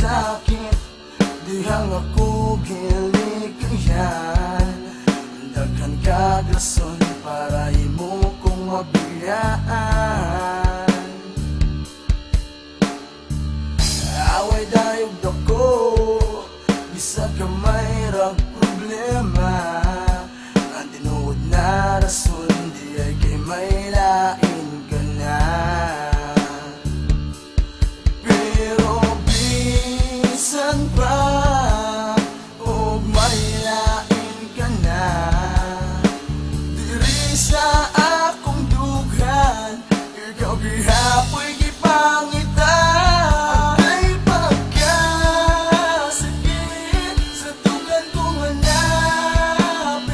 sakit, dihang ako gilikayan. Daghan ka gason para imo kong mabiyaan. Away dayog dako, bisag ka may rag problema. Ang tinuod na rason, di ay kay may lain ka na. Pero bisan pa o may lain ka na, diri sa akong dughan, ikaw gihapoy gipangitan. Ay pagkasakit sa tugan kong hanapin,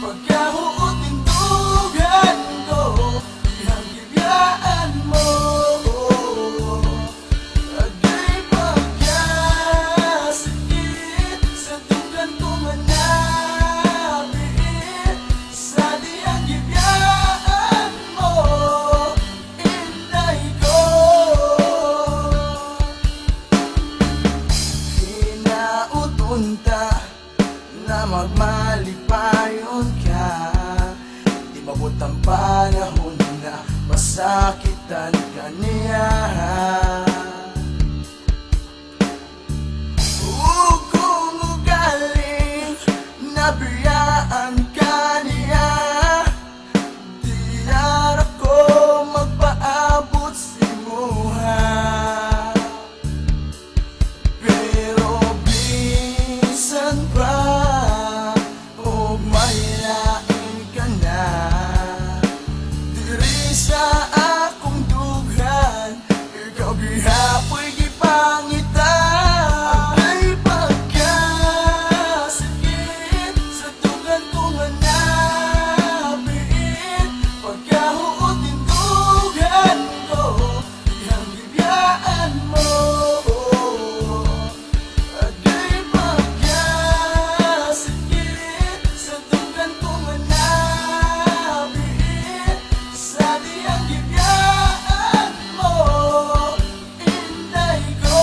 pagkahuot ng tugan ko, ihang gibiyaan mo. Agay pagkasakit sa tugan kong hanapin, sa diyang gibiyaan mo, inday ko. Hinautunta na magmalipayon ka, di mabot ang panahon na masakitan ka niya. Kung ugaling nabiyaan ka niya, di na ko magpaabot sa imuha. Pero bisan pa o may lain ka na, diri sa akong dughan, ikaw gihapoy gipangitan. Ay pagkasakit sa tugan kong hanapin, pagkahuot ng tugan ko, ihang gibiyaan mo. Agay pagkasakit sa tugan kong hanapin, sa diyang gibiyaan mo, inday ko.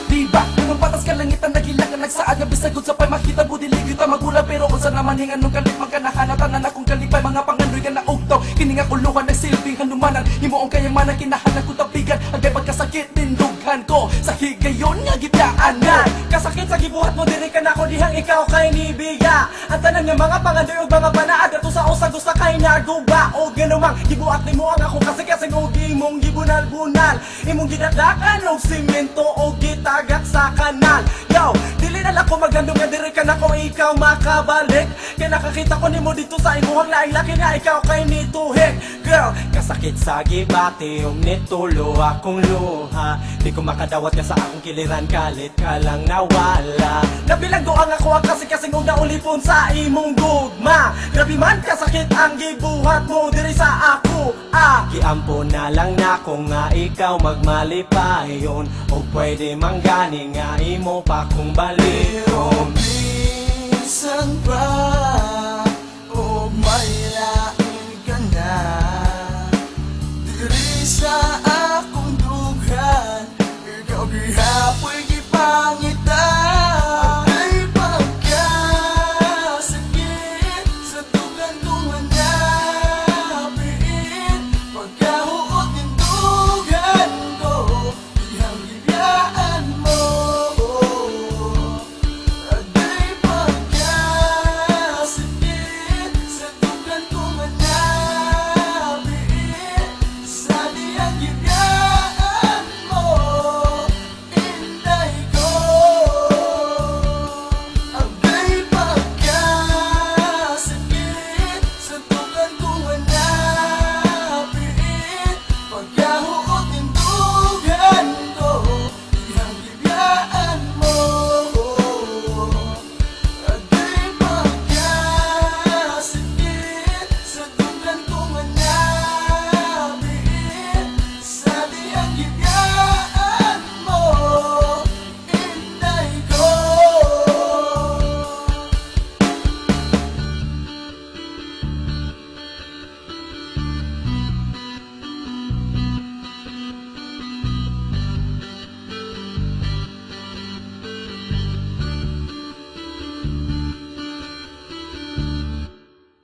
Diba, ganun patas ka langit ang nagilakan nagsaaga bisagod sa pay makita budilig kita magula pero kung saan naman hingan nung kalip magkanahanatan na akong kalipay mga pangandoy ka na ugtaw kini nga kuluhan nagsilbing hanumanan himo ang kayamanan kinahanan ko tapigan agay pagkasakit tindughan ko sa higayon nga gibiyaanan kasakit sa gibuhat mo diri ka na ako dihang ikaw kay nibiya ang tanan nga mga pangandoy ug mga panaad ato sa usag usa kay naguba o ganumang gibuhat nimo ang akong kasing og imong gibunal-bunal imong gidadakan og simento o gitagak sa kanal yo dili na lang ko maglandong nga diri ka na ko ikaw makabalik kay nakakita ko nimo dito sa imuhang laing laki nga ikaw kay nituhig girl kasakit sa gibati ug nitulo akong luha di ko makadawat ka sa akong kiliran kalit ka lang nawala nabilang doang ako ang kasing-kasing og naulipon sa imong gugma grabe man kasakit ang gibuhat mo diri sa ako giampo na lang nako nga ikaw magmalipayon o pwede manggani nga imo pa kong Pero baliton bisan pa o may lain ka na, diri sa akong dughan, ikaw